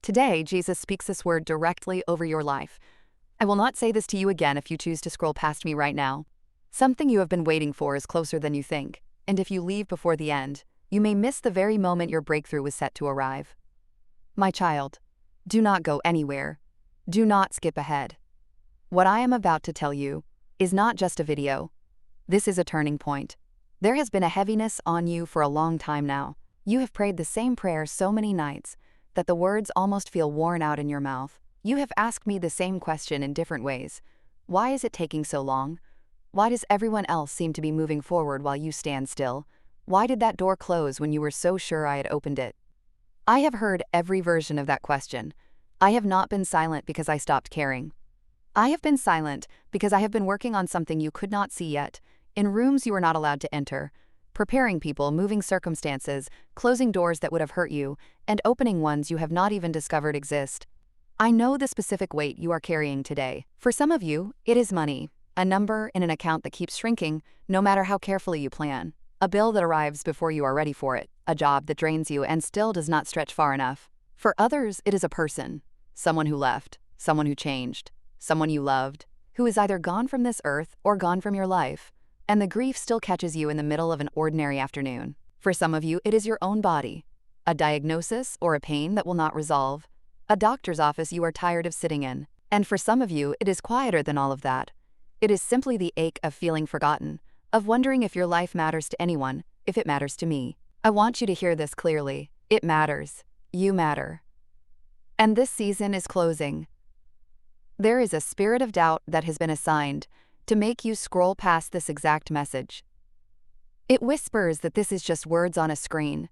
Today, Jesus speaks this word directly over your life. I will not say this to you again if you choose to scroll past me right now. Something you have been waiting for is closer than you think, and if you leave before the end, you may miss the very moment your breakthrough was set to arrive. My child, do not go anywhere. Do not skip ahead. What I am about to tell you is not just a video. This is a turning point. There has been a heaviness on you for a long time now. You have prayed the same prayer so many nights that the words almost feel worn out in your mouth. You have asked me the same question in different ways. Why is it taking so long? Why does everyone else seem to be moving forward while you stand still? Why did that door close when you were so sure I had opened it? I have heard every version of that question. I have not been silent because I stopped caring. I have been silent because I have been working on something you could not see yet, in rooms you were not allowed to enter, preparing people, moving circumstances, closing doors that would have hurt you, and opening ones you have not even discovered exist. I know the specific weight you are carrying today. For some of you, it is money, a number in an account that keeps shrinking no matter how carefully you plan, a bill that arrives before you are ready for it, a job that drains you and still does not stretch far enough. For others, it is a person, someone who left, someone who changed, someone you loved, who is either gone from this earth or gone from your life, and the grief still catches you in the middle of an ordinary afternoon. For some of you, it is your own body, a diagnosis or a pain that will not resolve, a doctor's office you are tired of sitting in. And for some of you, it is quieter than all of that. It is simply the ache of feeling forgotten, of wondering if your life matters to anyone, if it matters to me. I want you to hear this clearly. It matters. You matter. And this season is closing. There is a spirit of doubt that has been assigned to make you scroll past this exact message. It whispers that this is just words on a screen,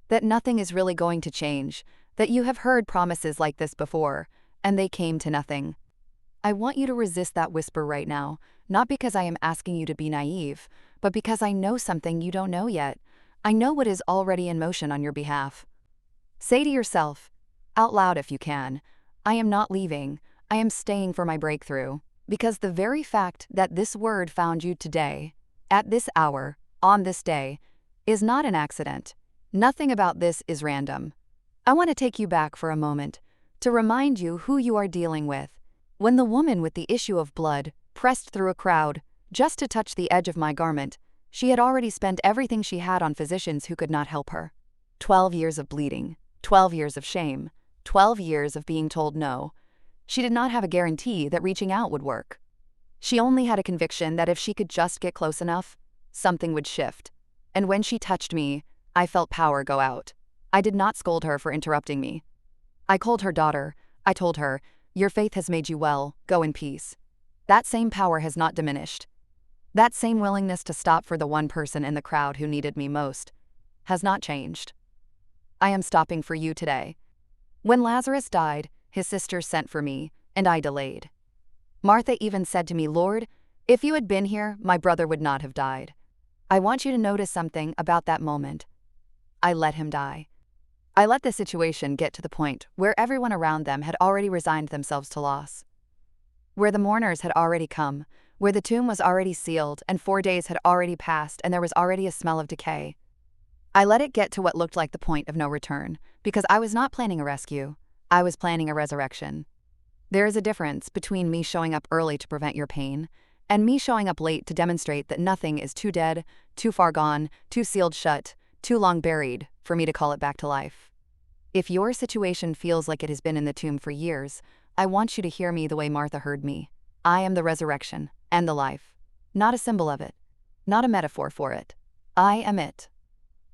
that nothing is really going to change, that you have heard promises like this before, and they came to nothing. I want you to resist that whisper right now, not because I am asking you to be naive, but because I know something you don't know yet. I know what is already in motion on your behalf. Say to yourself, out loud if you can, I am not leaving, I am staying for my breakthrough. Because the very fact that this word found you today, at this hour, on this day, is not an accident. Nothing about this is random. I want to take you back for a moment to remind you who you are dealing with. When the woman with the issue of blood pressed through a crowd just to touch the edge of my garment, she had already spent everything she had on physicians who could not help her. 12 years of bleeding, 12 years of shame, 12 years of being told no. She did not have a guarantee that reaching out would work. She only had a conviction that if she could just get close enough, something would shift. And when she touched me, I felt power go out. I did not scold her for interrupting me. I called her daughter. I told her, your faith has made you well, go in peace. That same power has not diminished. That same willingness to stop for the one person in the crowd who needed me most has not changed. I am stopping for you today. When Lazarus died, his sisters sent for me, and I delayed. Martha even said to me, Lord, if you had been here, my brother would not have died. I want you to notice something about that moment. I let him die. I let the situation get to the point where everyone around them had already resigned themselves to loss, where the mourners had already come, where the tomb was already sealed and 4 days had already passed and there was already a smell of decay. I let it get to what looked like the point of no return, because I was not planning a rescue. I was planning a resurrection. There is a difference between me showing up early to prevent your pain and me showing up late to demonstrate that nothing is too dead, too far gone, too sealed shut, too long buried for me to call it back to life. If your situation feels like it has been in the tomb for years, I want you to hear me the way Martha heard me. I am the resurrection and the life, not a symbol of it, not a metaphor for it. I am it.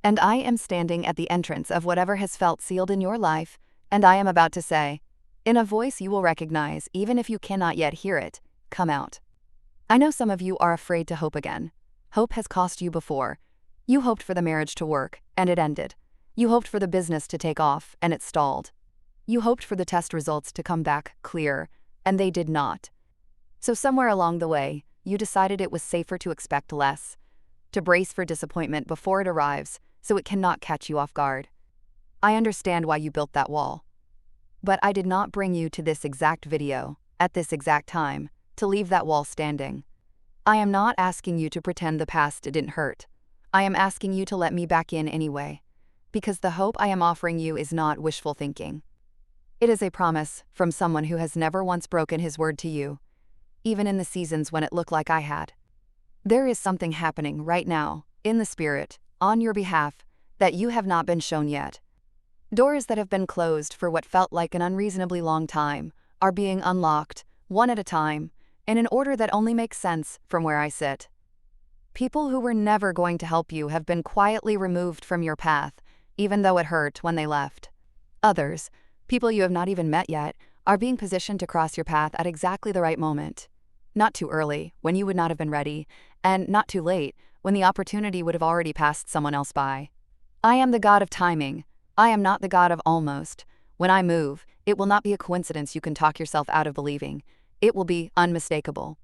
And I am standing at the entrance of whatever has felt sealed in your life, and I am about to say, in a voice you will recognize even if you cannot yet hear it, come out. I know some of you are afraid to hope again. Hope has cost you before. You hoped for the marriage to work, and it ended. You hoped for the business to take off, and it stalled. You hoped for the test results to come back clear, and they did not. So somewhere along the way, you decided it was safer to expect less, to brace for disappointment before it arrives so it cannot catch you off guard. I understand why you built that wall. But I did not bring you to this exact video, at this exact time, to leave that wall standing. I am not asking you to pretend the past didn't hurt. I am asking you to let me back in anyway, because the hope I am offering you is not wishful thinking. It is a promise from someone who has never once broken his word to you, even in the seasons when it looked like I had. There is something happening right now, in the spirit, on your behalf, that you have not been shown yet. Doors that have been closed for what felt like an unreasonably long time are being unlocked, one at a time, in an order that only makes sense from where I sit. People who were never going to help you have been quietly removed from your path, even though it hurt when they left. Others, people you have not even met yet, are being positioned to cross your path at exactly the right moment. Not too early, when you would not have been ready, and not too late, when the opportunity would have already passed someone else by. I am the God of timing. I am not the God of almost. When I move, it will not be a coincidence you can talk yourself out of believing. It will be unmistakable.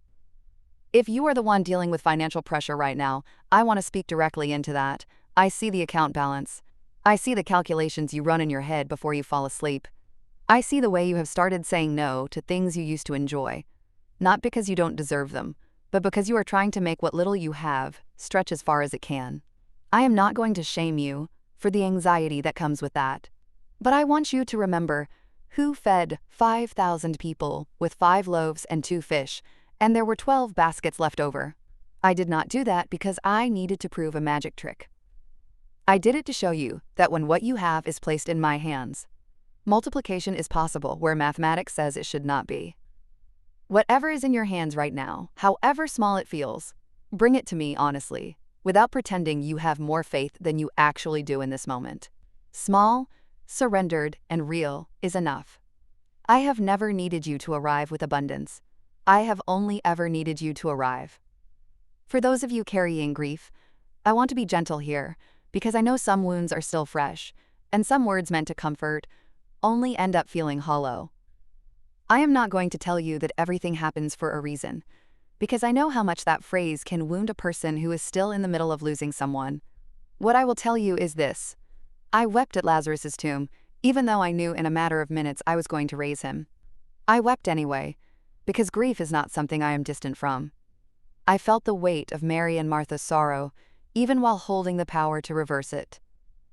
If you are the one dealing with financial pressure right now, I want to speak directly into that. I see the account balance. I see the calculations you run in your head before you fall asleep. I see the way you have started saying no to things you used to enjoy. Not because you don't deserve them, but because you are trying to make what little you have stretch as far as it can. I am not going to shame you for the anxiety that comes with that. But I want you to remember who fed 5,000 people with 5 loaves and 2 fish, and there were 12 baskets left over. I did not do that because I needed to prove a magic trick. I did it to show you that when what you have is placed in my hands, multiplication is possible where mathematics says it should not be. Whatever is in your hands right now, however small it feels, bring it to me honestly, without pretending you have more faith than you actually do in this moment. Small, surrendered, and real is enough. I have never needed you to arrive with abundance. I have only ever needed you to arrive. For those of you carrying grief, I want to be gentle here, because I know some wounds are still fresh, and some words meant to comfort only end up feeling hollow. I am not going to tell you that everything happens for a reason, because I know how much that phrase can wound a person who is still in the middle of losing someone. What I will tell you is this. I wept at Lazarus's tomb, even though I knew in a matter of minutes I was going to raise him. I wept anyway, because grief is not something I am distant from. I felt the weight of Mary and Martha's sorrow, even while holding the power to reverse it.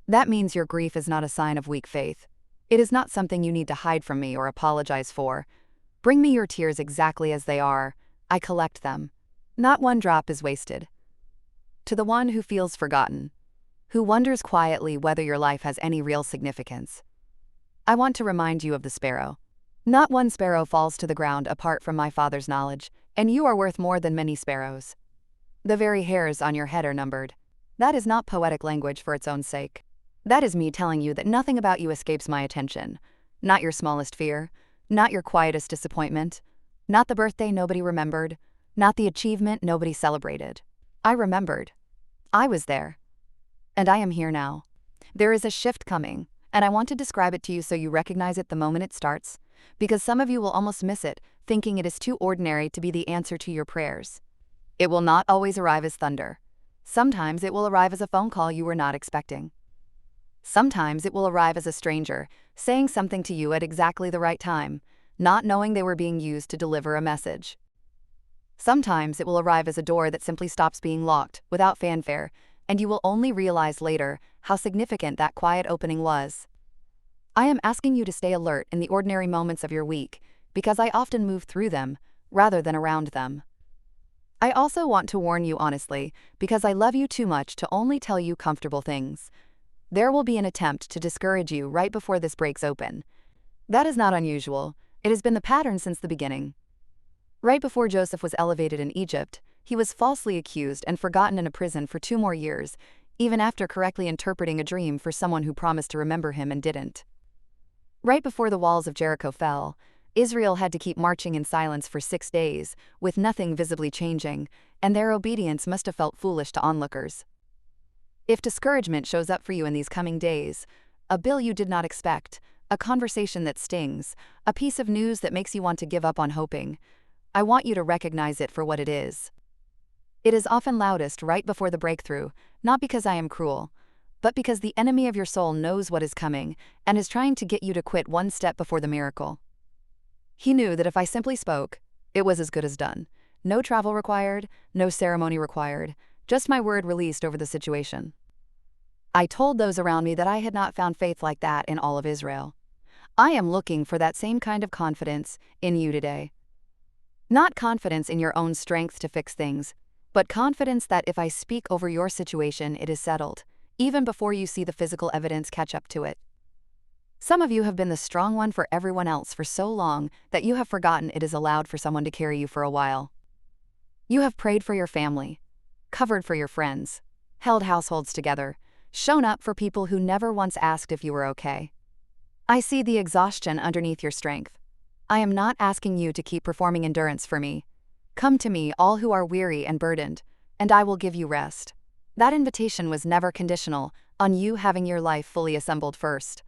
That means your grief is not a sign of weak faith. It is not something you need to hide from me or apologize for. Bring me your tears exactly as they are. I collect them. Not one drop is wasted. To the one who feels forgotten, who wonders quietly whether your life has any real significance, I want to remind you of the sparrow. Not one sparrow falls to the ground apart from my Father's knowledge, and you are worth more than many sparrows. The very hairs on your head are numbered. That is not poetic language for its own sake. That is me telling you that nothing about you escapes my attention. Not your smallest fear, not your quietest disappointment, not the birthday nobody remembered, not the achievement nobody celebrated. I remembered. I was there. And I am here now. There is a shift coming, and I want to describe it to you so you recognize it the moment it starts, because some of you will almost miss it, thinking it is too ordinary to be the answer to your prayers. It will not always arrive as thunder. Sometimes it will arrive as a phone call you were not expecting. Sometimes it will arrive as a stranger, saying something to you at exactly the right time, not knowing they were being used to deliver a message. Sometimes it will arrive as a door that simply stops being locked, without fanfare, and you will only realize later how significant that quiet opening was. I am asking you to stay alert in the ordinary moments of your week, because I often move through them, rather than around them. I also want to warn you honestly, because I love you too much to only tell you comfortable things. There will be an attempt to discourage you right before this breaks open. That is not unusual. It has been the pattern since the beginning. Right before Joseph was elevated in Egypt, he was falsely accused and forgotten in a prison for 2 more years, even after correctly interpreting a dream for someone who promised to remember him and didn't. Right before the walls of Jericho fell, Israel had to keep marching in silence for 6 days, with nothing visibly changing, and their obedience must have felt foolish to onlookers. If discouragement shows up for you in these coming days, a bill you did not expect, a conversation that stings, a piece of news that makes you want to give up on hoping, I want you to recognize it for what it is. It is often loudest right before the breakthrough, not because I am cruel, but because the enemy of your soul knows what is coming and is trying to get you to quit one step before the miracle. He knew that if I simply spoke, it was as good as done. No travel required, no ceremony required, just my word released over the situation. I told those around me that I had not found faith like that in all of Israel. I am looking for that same kind of confidence in you today. Not confidence in your own strength to fix things, but confidence that if I speak over your situation, it is settled, even before you see the physical evidence catch up to it. Some of you have been the strong one for everyone else for so long that you have forgotten it is allowed for someone to carry you for a while. You have prayed for your family, covered for your friends, held households together, shown up for people who never once asked if you were okay. I see the exhaustion underneath your strength. I am not asking you to keep performing endurance for me. Come to me, all who are weary and burdened, and I will give you rest. That invitation was never conditional on you having your life fully assembled first.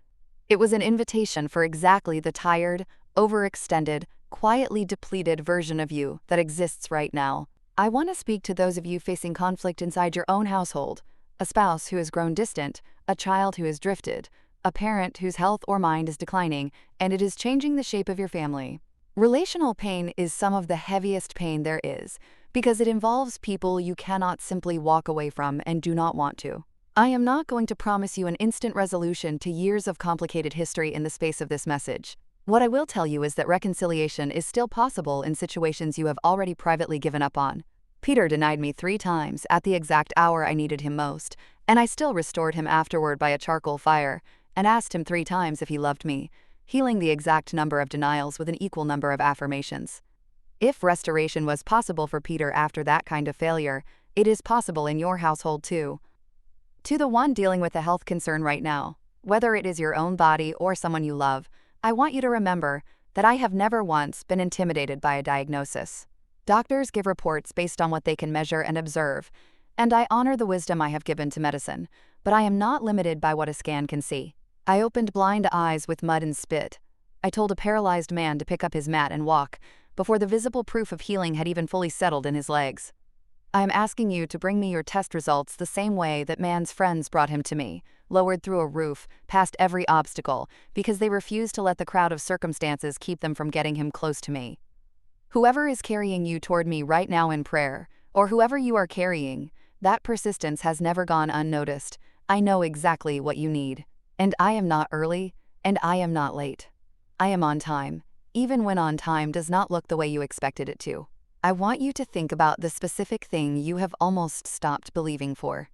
It was an invitation for exactly the tired, overextended, quietly depleted version of you that exists right now. I want to speak to those of you facing conflict inside your own household, a spouse who has grown distant, a child who has drifted, a parent whose health or mind is declining, and it is changing the shape of your family. Relational pain is some of the heaviest pain there is, because it involves people you cannot simply walk away from and do not want to. I am not going to promise you an instant resolution to years of complicated history in the space of this message. What I will tell you is that reconciliation is still possible in situations you have already privately given up on. Peter denied me 3 times at the exact hour I needed him most, and I still restored him afterward by a charcoal fire, and asked him 3 times if he loved me, healing the exact number of denials with an equal number of affirmations. If restoration was possible for Peter after that kind of failure, it is possible in your household too. To the one dealing with a health concern right now, whether it is your own body or someone you love, I want you to remember that I have never once been intimidated by a diagnosis. Doctors give reports based on what they can measure and observe, and I honor the wisdom I have given to medicine, but I am not limited by what a scan can see. I opened blind eyes with mud and spit. I told a paralyzed man to pick up his mat and walk, before the visible proof of healing had even fully settled in his legs. I am asking you to bring me your test results the same way that man's friends brought him to me, lowered through a roof, past every obstacle, because they refused to let the crowd of circumstances keep them from getting him close to me. Whoever is carrying you toward me right now in prayer, or whoever you are carrying, that persistence has never gone unnoticed. I know exactly what you need. And I am not early, and I am not late. I am on time, even when on time does not look the way you expected it to. I want you to think about the specific thing you have almost stopped believing for.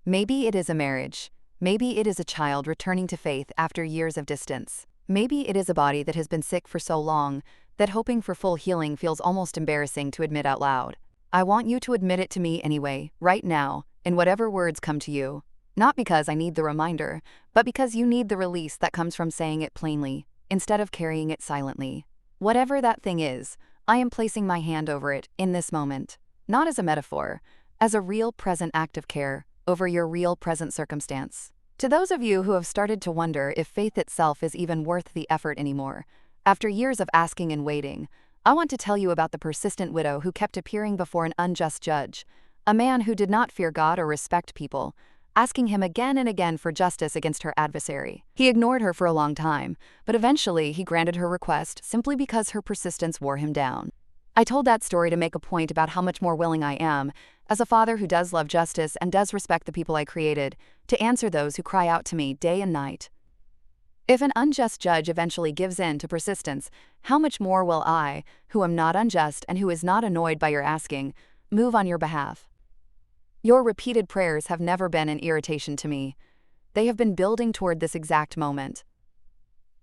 Maybe it is a marriage. Maybe it is a child returning to faith after years of distance. Maybe it is a body that has been sick for so long that hoping for full healing feels almost embarrassing to admit out loud. I want you to admit it to me anyway, right now, in whatever words come to you. Not because I need the reminder, but because you need the release that comes from saying it plainly, instead of carrying it silently. Whatever that thing is, I am placing my hand over it in this moment, not as a metaphor, as a real present act of care over your real present circumstance. To those of you who have started to wonder if faith itself is even worth the effort anymore, after years of asking and waiting, I want to tell you about the persistent widow who kept appearing before an unjust judge, a man who did not fear God or respect people, asking him again and again for justice against her adversary. He ignored her for a long time, but eventually he granted her request simply because her persistence wore him down. I told that story to make a point about how much more willing I am, as a father who does love justice and does respect the people I created, to answer those who cry out to me day and night. If an unjust judge eventually gives in to persistence, how much more will I, who am not unjust and who is not annoyed by your asking, move on your behalf? Your repeated prayers have never been an irritation to me. They have been building toward this exact moment.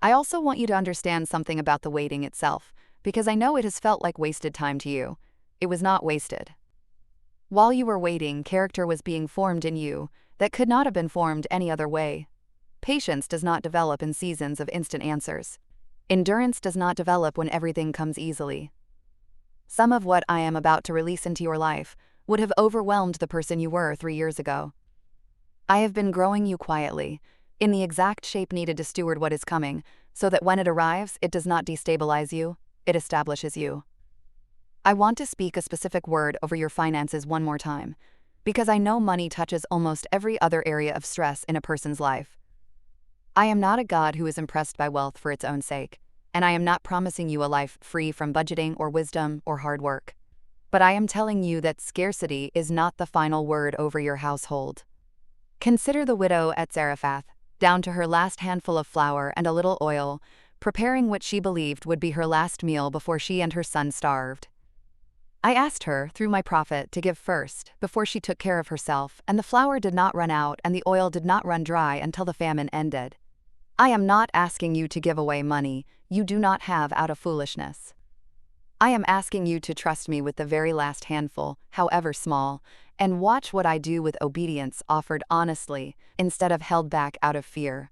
I also want you to understand something about the waiting itself, because I know it has felt like wasted time to you. It was not wasted. While you were waiting, character was being formed in you that could not have been formed any other way. Patience does not develop in seasons of instant answers. Endurance does not develop when everything comes easily. Some of what I am about to release into your life would have overwhelmed the person you were 3 years ago. I have been growing you quietly, in the exact shape needed to steward what is coming, so that when it arrives, it does not destabilize you, it establishes you. I want to speak a specific word over your finances one more time, because I know money touches almost every other area of stress in a person's life. I am not a God who is impressed by wealth for its own sake, and I am not promising you a life free from budgeting or wisdom or hard work. But I am telling you that scarcity is not the final word over your household. Consider the widow at Zarephath, down to her last handful of flour and a little oil, preparing what she believed would be her last meal before she and her son starved. I asked her, through my prophet, to give first, before she took care of herself, and the flour did not run out and the oil did not run dry until the famine ended. I am not asking you to give away money you do not have out of foolishness. I am asking you to trust me with the very last handful, however small, and watch what I do with obedience offered honestly, instead of held back out of fear.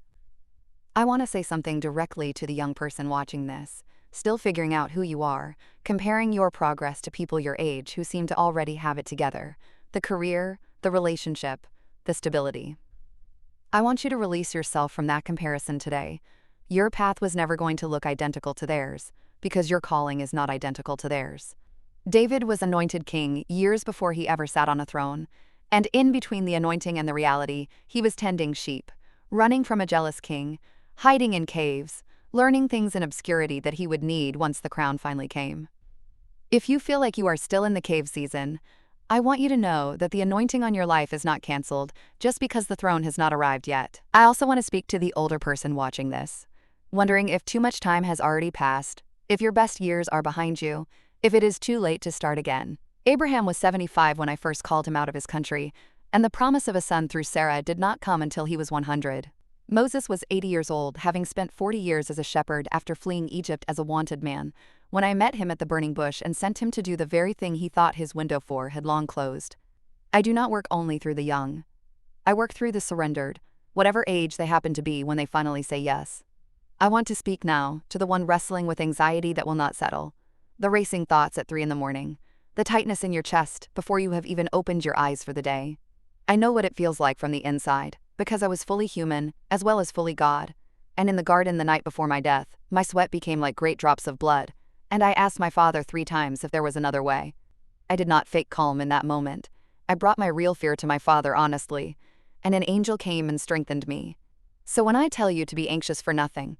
I want to say something directly to the young person watching this, still figuring out who you are, comparing your progress to people your age who seem to already have it together, the career, the relationship, the stability. I want you to release yourself from that comparison today. Your path was never going to look identical to theirs, because your calling is not identical to theirs. David was anointed king years before he ever sat on a throne, and in between the anointing and the reality, he was tending sheep, running from a jealous king, hiding in caves, learning things in obscurity that he would need once the crown finally came. If you feel like you are still in the cave season, I want you to know that the anointing on your life is not canceled just because the throne has not arrived yet. I also want to speak to the older person watching this, wondering if too much time has already passed, if your best years are behind you, if it is too late to start again. Abraham was 75 when I first called him out of his country, and the promise of a son through Sarah did not come until he was 100. Moses was 80 years old, having spent 40 years as a shepherd after fleeing Egypt as a wanted man, when I met him at the burning bush and sent him to do the very thing he thought his window for had long closed. I do not work only through the young. I work through the surrendered, whatever age they happen to be when they finally say yes. I want to speak now to the one wrestling with anxiety that will not settle, the racing thoughts at 3 a.m, the tightness in your chest before you have even opened your eyes for the day. I know what it feels like from the inside, because I was fully human as well as fully God, and in the garden the night before my death, my sweat became like great drops of blood, and I asked my Father 3 times if there was another way. I did not fake calm in that moment. I brought my real fear to my Father honestly, and an angel came and strengthened me. So when I tell you to be anxious for nothing,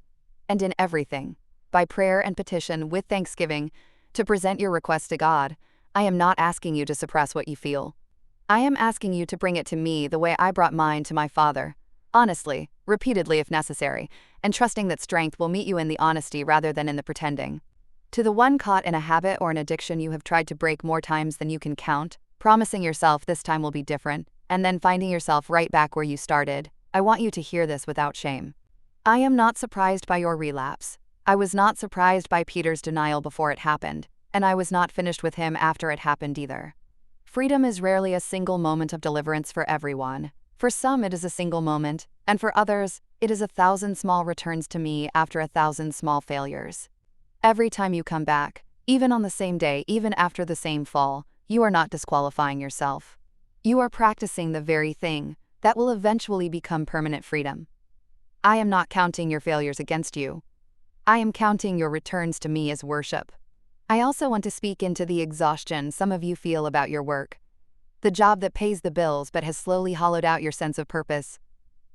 and in everything, by prayer and petition with thanksgiving, to present your requests to God, I am not asking you to suppress what you feel. I am asking you to bring it to me the way I brought mine to my Father, honestly, repeatedly if necessary, and trusting that strength will meet you in the honesty rather than in the pretending. To the one caught in a habit or an addiction you have tried to break more times than you can count, promising yourself this time will be different, and then finding yourself right back where you started, I want you to hear this without shame. I am not surprised by your relapse. I was not surprised by Peter's denial before it happened, and I was not finished with him after it happened either. Freedom is rarely a single moment of deliverance for everyone. For some it is a single moment, and for others, it is 1,000 small returns to me after 1,000 small failures. Every time you come back, even on the same day, even after the same fall, you are not disqualifying yourself. You are practicing the very thing that will eventually become permanent freedom. I am not counting your failures against you. I am counting your returns to me as worship. I also want to speak into the exhaustion some of you feel about your work. The job that pays the bills but has slowly hollowed out your sense of purpose.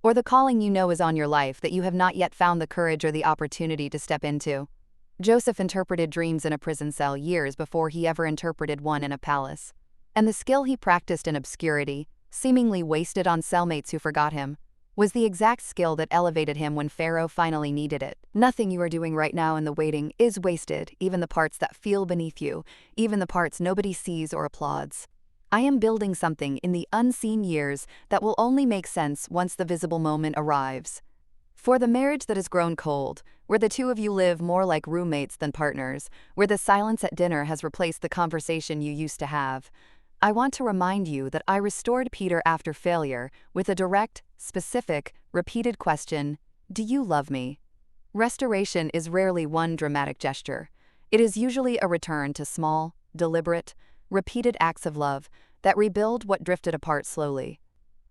Or the calling you know is on your life that you have not yet found the courage or the opportunity to step into. Joseph interpreted dreams in a prison cell years before he ever interpreted one in a palace. And the skill he practiced in obscurity, seemingly wasted on cellmates who forgot him, was the exact skill that elevated him when Pharaoh finally needed it. Nothing you are doing right now in the waiting is wasted, even the parts that feel beneath you, even the parts nobody sees or applauds. I am building something in the unseen years that will only make sense once the visible moment arrives. For the marriage that has grown cold, where the two of you live more like roommates than partners, where the silence at dinner has replaced the conversation you used to have, I want to remind you that I restored Peter after failure with a direct, specific, repeated question: do you love me? Restoration is rarely one dramatic gesture. It is usually a return to small, deliberate, repeated acts of love that rebuild what drifted apart slowly.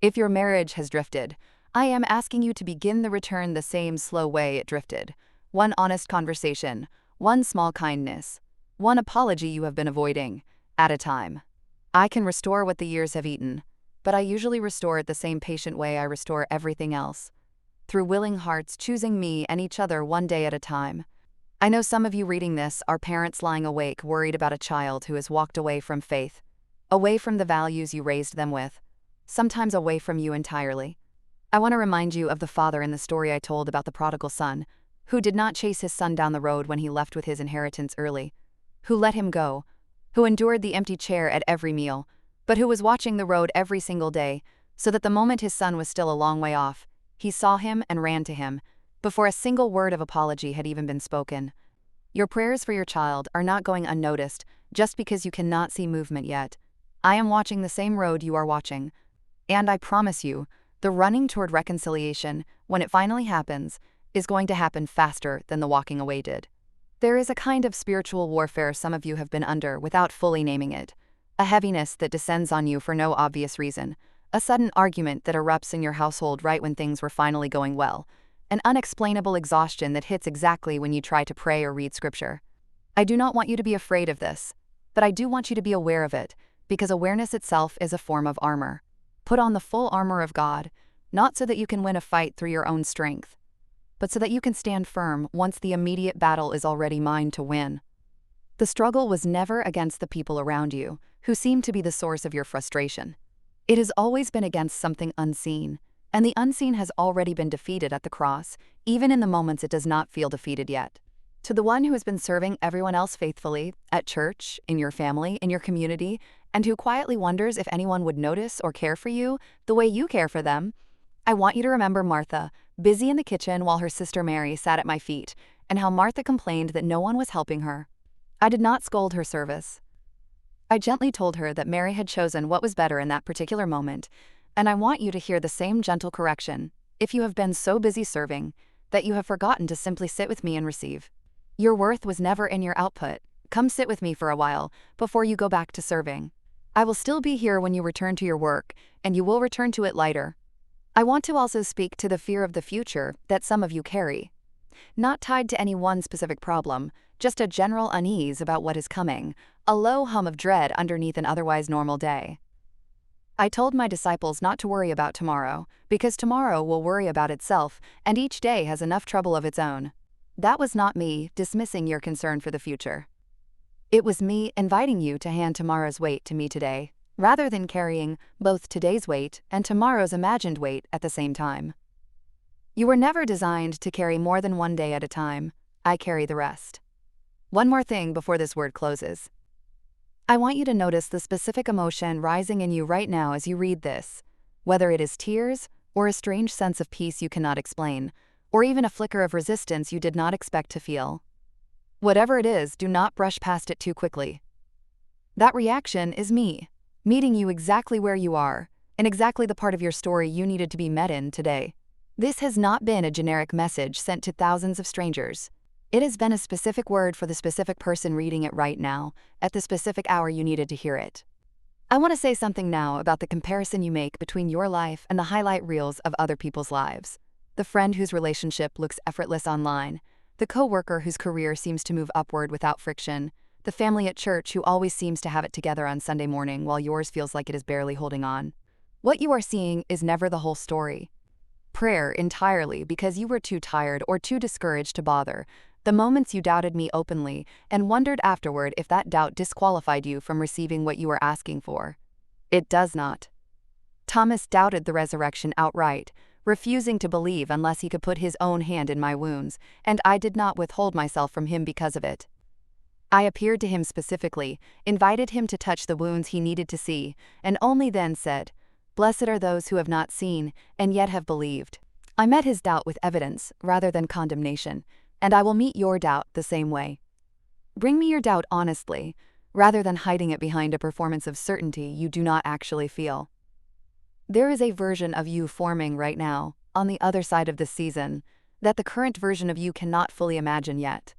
If your marriage has drifted, I am asking you to begin the return the same slow way it drifted. One honest conversation, one small kindness, one apology you have been avoiding, at a time. I can restore what the years have eaten, but I usually restore it the same patient way I restore everything else. Through willing hearts choosing me and each other one day at a time. I know some of you reading this are parents lying awake worried about a child who has walked away from faith, away from the values you raised them with, sometimes away from you entirely. I want to remind you of the father in the story I told about the prodigal son, who did not chase his son down the road when he left with his inheritance early, who let him go, who endured the empty chair at every meal, but who was watching the road every single day, so that the moment his son was still a long way off, he saw him and ran to him, before a single word of apology had even been spoken. Your prayers for your child are not going unnoticed just because you cannot see movement yet. I am watching the same road you are watching. And I promise you, the running toward reconciliation, when it finally happens, is going to happen faster than the walking away did. There is a kind of spiritual warfare some of you have been under without fully naming it. A heaviness that descends on you for no obvious reason. A sudden argument that erupts in your household right when things were finally going well. An unexplainable exhaustion that hits exactly when you try to pray or read scripture. I do not want you to be afraid of this, but I do want you to be aware of it, because awareness itself is a form of armor. Put on the full armor of God, not so that you can win a fight through your own strength, but so that you can stand firm once the immediate battle is already mine to win. The struggle was never against the people around you, who seem to be the source of your frustration. It has always been against something unseen, and the unseen has already been defeated at the cross, even in the moments it does not feel defeated yet. To the one who has been serving everyone else faithfully, at church, in your family, in your community, and who quietly wonders if anyone would notice or care for you the way you care for them, I want you to remember Martha, busy in the kitchen while her sister Mary sat at my feet, and how Martha complained that no one was helping her. I did not scold her service. I gently told her that Mary had chosen what was better in that particular moment, and I want you to hear the same gentle correction, if you have been so busy serving, that you have forgotten to simply sit with me and receive. Your worth was never in your output. Come sit with me for a while, before you go back to serving. I will still be here when you return to your work, and you will return to it lighter. I want to also speak to the fear of the future that some of you carry. Not tied to any one specific problem, just a general unease about what is coming, a low hum of dread underneath an otherwise normal day. I told my disciples not to worry about tomorrow, because tomorrow will worry about itself, and each day has enough trouble of its own. That was not me dismissing your concern for the future. It was me inviting you to hand tomorrow's weight to me today, rather than carrying both today's weight and tomorrow's imagined weight at the same time. You were never designed to carry more than one day at a time. I carry the rest. One more thing before this word closes. I want you to notice the specific emotion rising in you right now as you read this, whether it is tears or a strange sense of peace you cannot explain, or even a flicker of resistance you did not expect to feel. Whatever it is, do not brush past it too quickly. That reaction is me, meeting you exactly where you are, in exactly the part of your story you needed to be met in today. This has not been a generic message sent to thousands of strangers. It has been a specific word for the specific person reading it right now, at the specific hour you needed to hear it. I want to say something now about the comparison you make between your life and the highlight reels of other people's lives. The friend whose relationship looks effortless online, the coworker whose career seems to move upward without friction, the family at church who always seems to have it together on Sunday morning while yours feels like it is barely holding on. What you are seeing is never the whole story. Prayer entirely because you were too tired or too discouraged to bother, the moments you doubted me openly and wondered afterward if that doubt disqualified you from receiving what you were asking for. It does not. Thomas doubted the resurrection outright, refusing to believe unless he could put his own hand in my wounds, and I did not withhold myself from him because of it. I appeared to him specifically, invited him to touch the wounds he needed to see, and only then said, "Blessed are those who have not seen, and yet have believed." I met his doubt with evidence rather than condemnation, and I will meet your doubt the same way. Bring me your doubt honestly, rather than hiding it behind a performance of certainty you do not actually feel. There is a version of you forming right now, on the other side of this season, that the current version of you cannot fully imagine yet.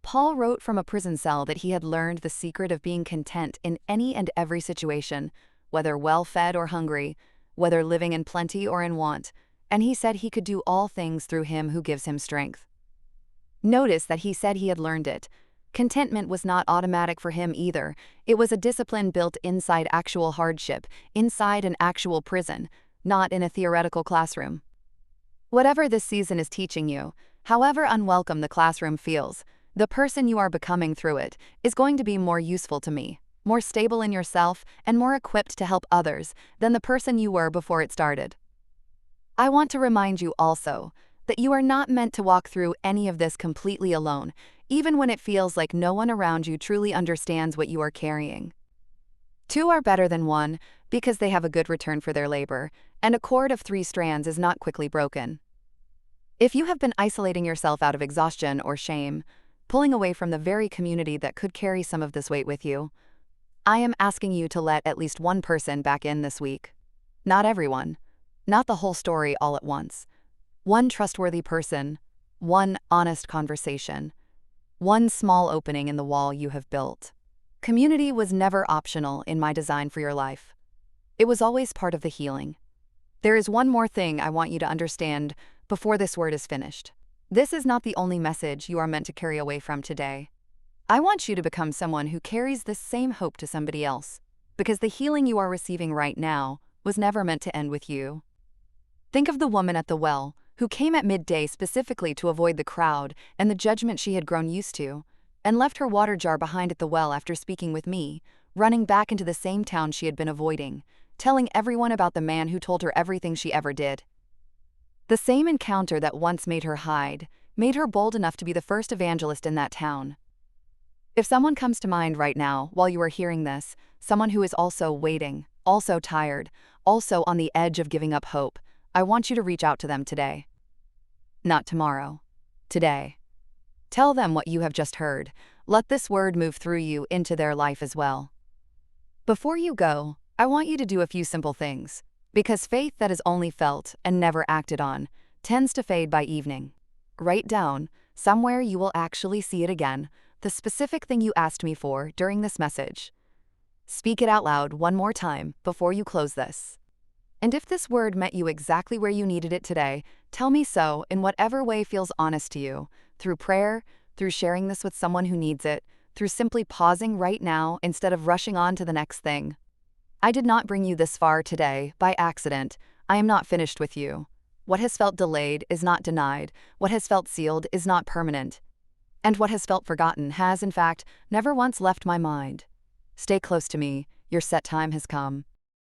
Paul wrote from a prison cell that he had learned the secret of being content in any and every situation, whether well-fed or hungry, whether living in plenty or in want, and he said he could do all things through him who gives him strength. Notice that he said he had learned it. Contentment was not automatic for him either. It was a discipline built inside actual hardship, inside an actual prison, not in a theoretical classroom. Whatever this season is teaching you, however unwelcome the classroom feels, the person you are becoming through it is going to be more useful to me, more stable in yourself, and more equipped to help others than the person you were before it started. I want to remind you also that you are not meant to walk through any of this completely alone, even when it feels like no one around you truly understands what you are carrying. Two are better than one because they have a good return for their labor, and a cord of 3 strands is not quickly broken. If you have been isolating yourself out of exhaustion or shame, pulling away from the very community that could carry some of this weight with you, I am asking you to let at least one person back in this week. Not everyone, not the whole story all at once. One trustworthy person, one honest conversation, one small opening in the wall you have built. Community was never optional in my design for your life. It was always part of the healing. There is one more thing I want you to understand before this word is finished. This is not the only message you are meant to carry away from today. I want you to become someone who carries this same hope to somebody else, because the healing you are receiving right now was never meant to end with you. Think of the woman at the well, who came at midday specifically to avoid the crowd and the judgment she had grown used to, and left her water jar behind at the well after speaking with me, running back into the same town she had been avoiding, telling everyone about the man who told her everything she ever did. The same encounter that once made her hide, made her bold enough to be the first evangelist in that town. If someone comes to mind right now while you are hearing this, someone who is also waiting, also tired, also on the edge of giving up hope, I want you to reach out to them today. Not tomorrow. Today. Tell them what you have just heard. Let this word move through you into their life as well. Before you go, I want you to do a few simple things, because faith that is only felt and never acted on tends to fade by evening. Write down, somewhere you will actually see it again, the specific thing you asked me for during this message. Speak it out loud one more time before you close this. And if this word met you exactly where you needed it today, tell me so in whatever way feels honest to you, through prayer, through sharing this with someone who needs it, through simply pausing right now instead of rushing on to the next thing. I did not bring you this far today by accident. I am not finished with you. What has felt delayed is not denied. What has felt sealed is not permanent. And what has felt forgotten has, in fact, never once left my mind. Stay close to me. Your set time has come.